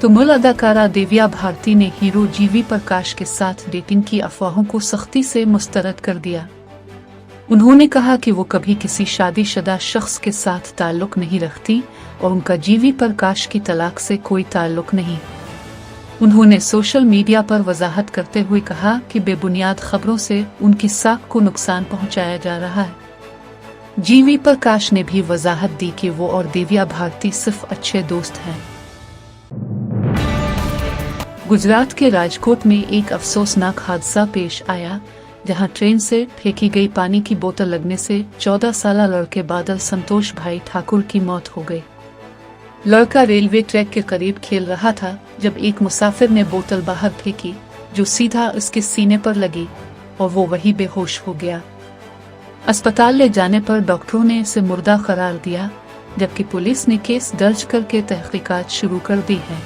तुमुल अदाकारा दिव्या भारती ने हीरो जीवी प्रकाश के साथ डेटिंग की अफवाहों को सख्ती से मुस्तरद कर दिया। उन्होंने कहा कि वो कभी किसी शादीशुदा शख्स के साथ ताल्लुक नहीं रखती और उनका जीवी प्रकाश की तलाक से कोई ताल्लुक नहीं। उन्होंने सोशल मीडिया पर वजाहत करते हुए कहा कि बेबुनियाद खबरों से उनकी साख को नुकसान पहुंचाया जा रहा है। जीवी प्रकाश ने भी वजाहत दी कि वो और दिव्या भारती सिर्फ अच्छे दोस्त हैं। गुजरात के राजकोट में एक अफसोसनाक हादसा पेश आया, जहां ट्रेन से फेंकी गई पानी की बोतल लगने से 14 साला लड़के बादल संतोष भाई ठाकुर की मौत हो गई। लड़का रेलवे ट्रैक के करीब खेल रहा था जब एक मुसाफिर ने बोतल बाहर फेंकी, जो सीधा उसके सीने पर लगी और वो वहीं बेहोश हो गया। अस्पताल ले जाने पर डॉक्टरों ने इसे मुर्दा करार दिया, जबकि पुलिस ने केस दर्ज करके तहकीकात शुरू कर दी है।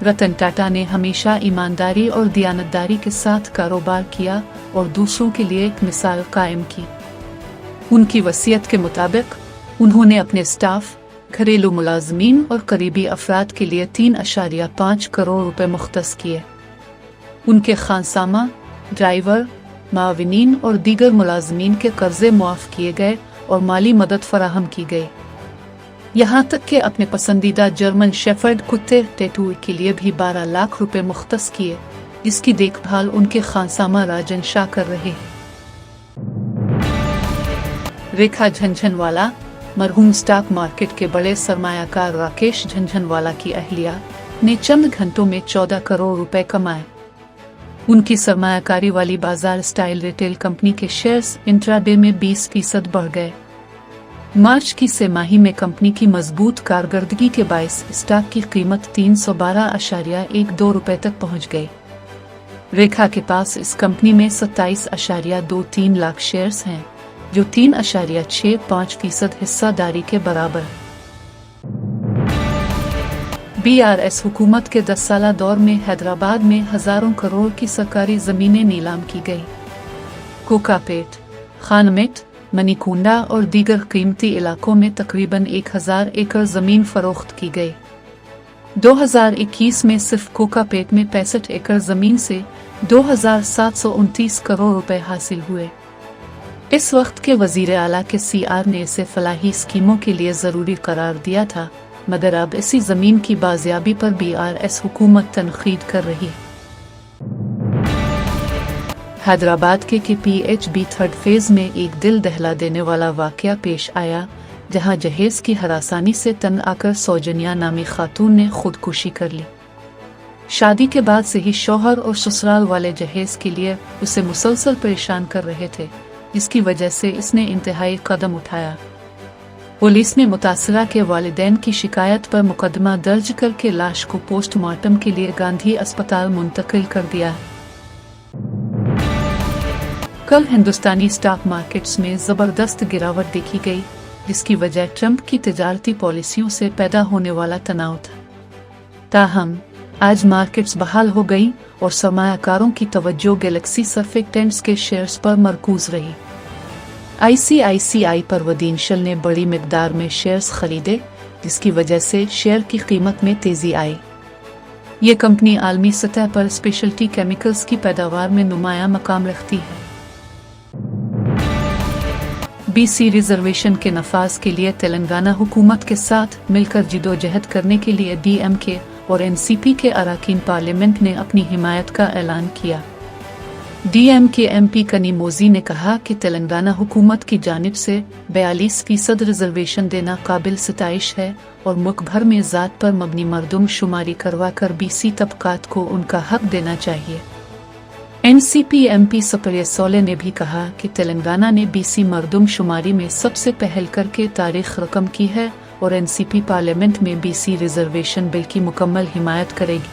रतन टाटा ने हमेशा ईमानदारी और दियानतदारी के साथ कारोबार किया और दूसरों के लिए एक मिसाल कायम की। उनकी वसीयत के मुताबिक उन्होंने अपने स्टाफ, घरेलू मुलाजमीन और करीबी अफराद के लिए 3.5 करोड़ रुपए मुख्तस किए। उनके खानसामा, ड्राइवर, माविनीन और दीगर मुलाजमीन के कर्जे मुआफ किए गए और माली मदद फराहम की गई। यहाँ तक कि अपने पसंदीदा जर्मन शेफर्ड कुत्ते टेटू के लिए भी 12 लाख रुपए मुख्तस किए, जिसकी देखभाल उनके खानसामा राजन शाह कर रहे हैं। रेखा झंझनवाला, मरहूम स्टॉक मार्केट के बड़े सरमायाकार राकेश झंझनवाला की अहलिया, ने चंद घंटों में 14 करोड़ रुपए कमाए। उनकी सरमायाकारी वाली बाजार स्टाइल रिटेल कंपनी के शेयर्स इंट्राडे में 20% बढ़ गए। मार्च की तिमाही में कंपनी की मजबूत कारकर्दगी के बायस स्टॉक की कीमत 312.12 रुपए तक पहुंच गई। रेखा के पास इस कंपनी में 27.23 लाख शेयर्स हैं, जो 3.65% हिस्सादारी के बराबर। बीआरएस हुकूमत के 10 साला दौर में हैदराबाद में हजारों करोड़ की सरकारी जमीनें नीलाम की गई। कोकापेट, खानमेट, मनीकुंडा और दीगर कीमती इलाकों में तकरीबन 1000 एकड़ जमीन फरोख्त की गई। 2021 में सिर्फ कोकापेट में 65 एकड़ जमीन से 2729 करोड़ रुपए हासिल हुए। इस वक्त के वजीर आला के सीआर ने इसे फलाही स्कीमों के लिए जरूरी करार दिया था, मगर अब इसी जमीन की बाजियाबी पर बीआरएस हुकूमत तनकीद कर रही है। हैदराबाद के पीएचबी थर्ड फेज में एक दिल दहला देने वाला वाकया पेश आया, जहां जहेज की हरासानी से तंग आकर सौजन्या नामी खातून ने खुदकुशी कर ली। शादी के बाद से ही शौहर और ससुराल वाले जहेज के लिए उसे मुसलसल परेशान कर रहे थे, जिसकी वजह से इसने इंतहाई कदम उठाया। पुलिस ने मुतासरा के वालिदैन की शिकायत पर मुकदमा दर्ज करके लाश को पोस्टमार्टम के लिए गांधी अस्पताल मुंतकिल कर दिया है। कल हिंदुस्तानी स्टॉक मार्केट्स में जबरदस्त गिरावट देखी गई, जिसकी वजह ट्रंप की तिजारती पॉलिसियों से पैदा होने वाला तनाव था। ताहम आज मार्केट्स बहाल हो गई और सरमायाकारों की तवज्जो गैलेक्सी सर्फेक्टेंट्स के शेयर्स पर मरकूज रही। आईसीआईसीआई परवदीनशल ने बड़ी मिकदार में शेयर्स खरीदे, जिसकी वजह से शेयर की कीमत में तेजी आई। ये कंपनी आलमी सतह पर स्पेशलिटी केमिकल्स की पैदावार में नुमाया मकाम रखती है। बीसी रिजर्वेशन के नफाज के लिए तेलंगाना हुकूमत के साथ मिलकर जिदोजहद करने के लिए डीएमके और एनसीपी के अराकीन पार्लियामेंट ने अपनी हिमायत का ऐलान किया। डीएमके एमपी कनीमोजी ने कहा कि तेलंगाना हुकूमत की जानिब से 42% रिजर्वेशन देना काबिल सिताइश है और मुल्क भर में ज़ात पर मबनी मरदम शुमारी करवाकर बीसी तबकात को उनका हक देना चाहिए। एनसीपी एमपी सप्रिया सोले ने भी कहा कि तेलंगाना ने बीसी मरदम शुमारी में सबसे पहल करके तारीख रकम की है और एनसीपी पार्लियामेंट में बीसी रिजर्वेशन बिल की मुकम्मल हिमायत करेगी।